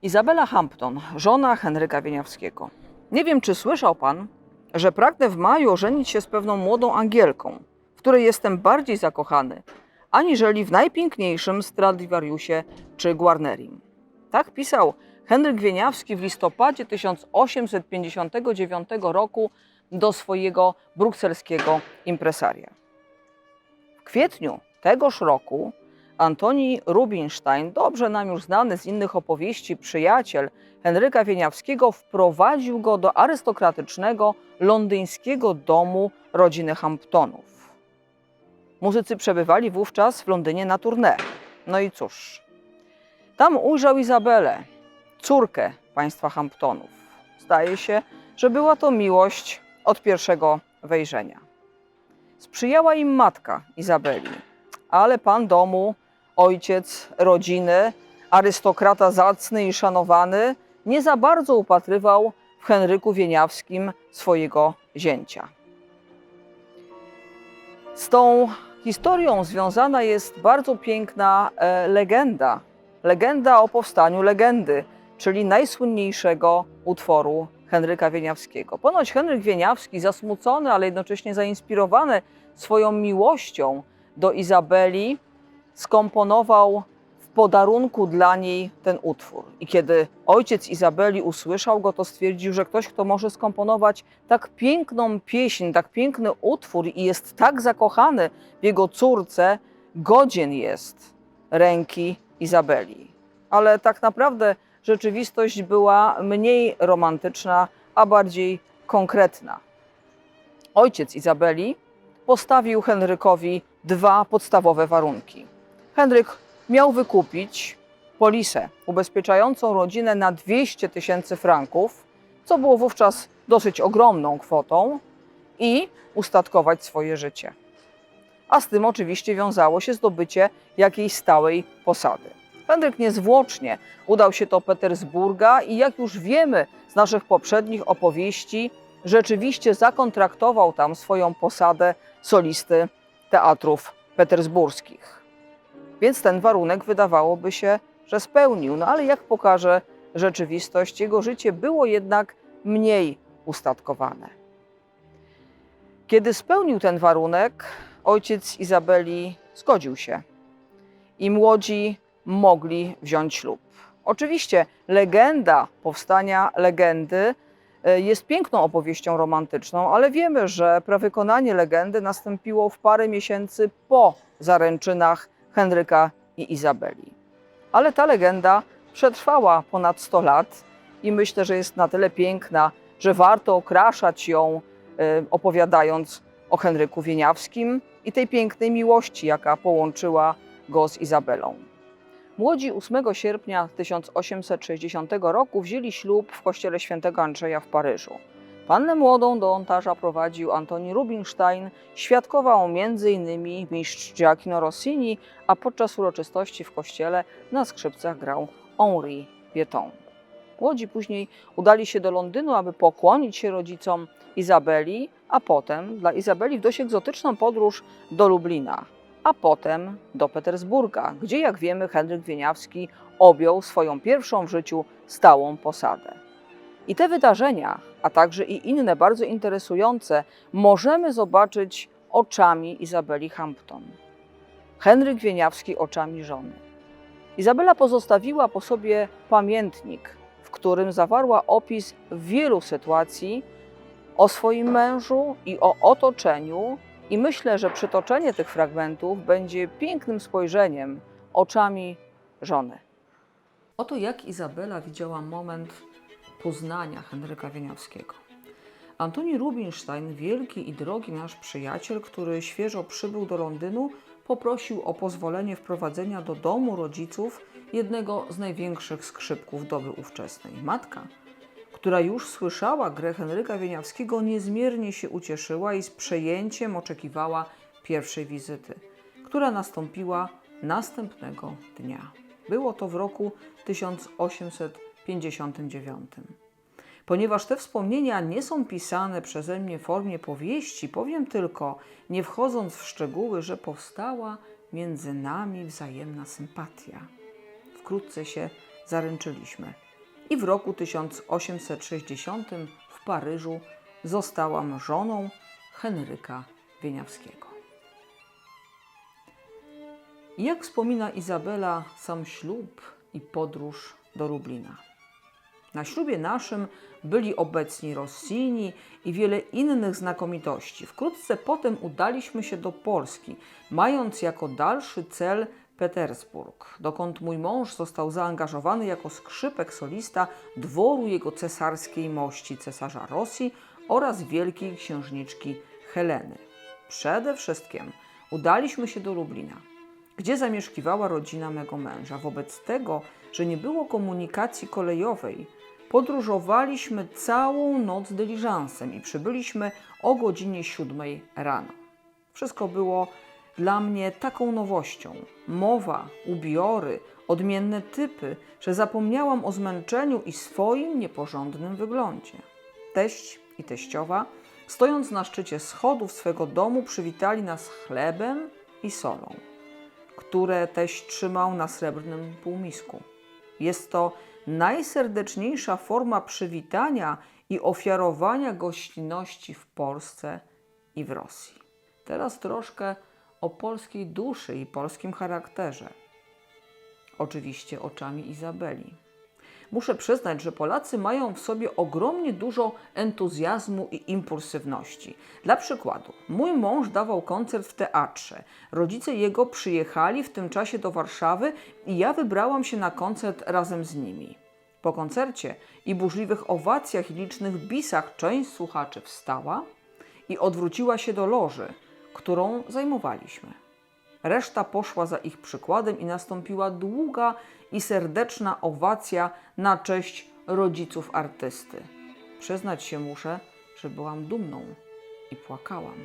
Izabela Hampton, żona Henryka Wieniawskiego. Nie wiem, czy słyszał pan, że pragnę w maju ożenić się z pewną młodą Angielką, w której jestem bardziej zakochany, aniżeli w najpiękniejszym Stradivariusie czy Guarnerim. Tak pisał Henryk Wieniawski w listopadzie 1859 roku do swojego brukselskiego impresaria. W kwietniu tegoż roku Antoni Rubinstein, dobrze nam już znany z innych opowieści przyjaciel Henryka Wieniawskiego, wprowadził go do arystokratycznego londyńskiego domu rodziny Hamptonów. Muzycy przebywali wówczas w Londynie na tournée. No i cóż, tam ujrzał Izabelę, córkę państwa Hamptonów. Zdaje się, że była to miłość od pierwszego wejrzenia. Sprzyjała im matka Izabeli, ale pan domu, ojciec rodziny, arystokrata zacny i szanowany, nie za bardzo upatrywał w Henryku Wieniawskim swojego zięcia. Z tą historią związana jest bardzo piękna legenda. Legenda o powstaniu legendy, czyli najsłynniejszego utworu Henryka Wieniawskiego. Ponoć Henryk Wieniawski, zasmucony, ale jednocześnie zainspirowany swoją miłością do Izabeli, skomponował w podarunku dla niej ten utwór. I kiedy ojciec Izabeli usłyszał go, to stwierdził, że ktoś, kto może skomponować tak piękną pieśń, tak piękny utwór i jest tak zakochany w jego córce, godzien jest ręki Izabeli. Ale tak naprawdę rzeczywistość była mniej romantyczna, a bardziej konkretna. Ojciec Izabeli postawił Henrykowi dwa podstawowe warunki. Henryk miał wykupić polisę ubezpieczającą rodzinę na 200 000 franków, co było wówczas dosyć ogromną kwotą, i ustatkować swoje życie. A z tym oczywiście wiązało się zdobycie jakiejś stałej posady. Henryk niezwłocznie udał się do Petersburga i, jak już wiemy z naszych poprzednich opowieści, rzeczywiście zakontraktował tam swoją posadę solisty teatrów petersburskich. Więc ten warunek wydawałoby się, że spełnił. No ale jak pokaże rzeczywistość, jego życie było jednak mniej ustatkowane. Kiedy spełnił ten warunek, ojciec Izabeli zgodził się i młodzi mogli wziąć ślub. Oczywiście legenda powstania legendy jest piękną opowieścią romantyczną, ale wiemy, że prawykonanie legendy nastąpiło w parę miesięcy po zaręczynach Henryka i Izabeli. Ale ta legenda przetrwała ponad 100 lat i myślę, że jest na tyle piękna, że warto okraszać ją, opowiadając o Henryku Wieniawskim i tej pięknej miłości, jaka połączyła go z Izabelą. Młodzi 8 sierpnia 1860 roku wzięli ślub w kościele świętego Andrzeja w Paryżu. Pannę młodą do ołtarza prowadził Antoni Rubinstein, świadkował m.in. mistrz Gioacchino Rossini, a podczas uroczystości w kościele na skrzypcach grał Henri Piéton. Młodzi później udali się do Londynu, aby pokłonić się rodzicom Izabeli, a potem dla Izabeli w dość egzotyczną podróż do Lublina, a potem do Petersburga, gdzie, jak wiemy, Henryk Wieniawski objął swoją pierwszą w życiu stałą posadę. I te wydarzenia, a także i inne bardzo interesujące, możemy zobaczyć oczami Izabeli Hampton. Henryk Wieniawski oczami żony. Izabela pozostawiła po sobie pamiętnik, w którym zawarła opis wielu sytuacji o swoim mężu i o otoczeniu, i myślę, że przytoczenie tych fragmentów będzie pięknym spojrzeniem oczami żony. Oto jak Izabela widziała moment poznania Henryka Wieniawskiego. Antoni Rubinstein, wielki i drogi nasz przyjaciel, który świeżo przybył do Londynu, poprosił o pozwolenie wprowadzenia do domu rodziców jednego z największych skrzypków doby ówczesnej. Matka, która już słyszała grę Henryka Wieniawskiego, niezmiernie się ucieszyła i z przejęciem oczekiwała pierwszej wizyty, która nastąpiła następnego dnia. Było to w roku 1861. 1959. Ponieważ te wspomnienia nie są pisane przeze mnie w formie powieści, powiem tylko, nie wchodząc w szczegóły, że powstała między nami wzajemna sympatia. Wkrótce się zaręczyliśmy i w roku 1860 w Paryżu zostałam żoną Henryka Wieniawskiego. Jak wspomina Izabela, sam ślub i podróż do Lublina. Na ślubie naszym byli obecni Rossini i wiele innych znakomitości. Wkrótce potem udaliśmy się do Polski, mając jako dalszy cel Petersburg, dokąd mój mąż został zaangażowany jako skrzypek solista dworu jego cesarskiej mości cesarza Rosji oraz wielkiej księżniczki Heleny. Przede wszystkim udaliśmy się do Lublina, gdzie zamieszkiwała rodzina mego męża. Wobec tego, że nie było komunikacji kolejowej, podróżowaliśmy całą noc dyliżansem i przybyliśmy o godzinie 7 rano. Wszystko było dla mnie taką nowością. Mowa, ubiory, odmienne typy, że zapomniałam o zmęczeniu i swoim nieporządnym wyglądzie. Teść i teściowa, stojąc na szczycie schodów swego domu, przywitali nas chlebem i solą, które teść trzymał na srebrnym półmisku. Jest to najserdeczniejsza forma przywitania i ofiarowania gościnności w Polsce i w Rosji. Teraz troszkę o polskiej duszy i polskim charakterze. Oczywiście oczami Izabeli. Muszę przyznać, że Polacy mają w sobie ogromnie dużo entuzjazmu i impulsywności. Dla przykładu, mój mąż dawał koncert w teatrze. Rodzice jego przyjechali w tym czasie do Warszawy i ja wybrałam się na koncert razem z nimi. Po koncercie i burzliwych owacjach i licznych bisach część słuchaczy wstała i odwróciła się do loży, którą zajmowaliśmy. Reszta poszła za ich przykładem i nastąpiła długa i serdeczna owacja na cześć rodziców artysty. Przyznać się muszę, że byłam dumną i płakałam.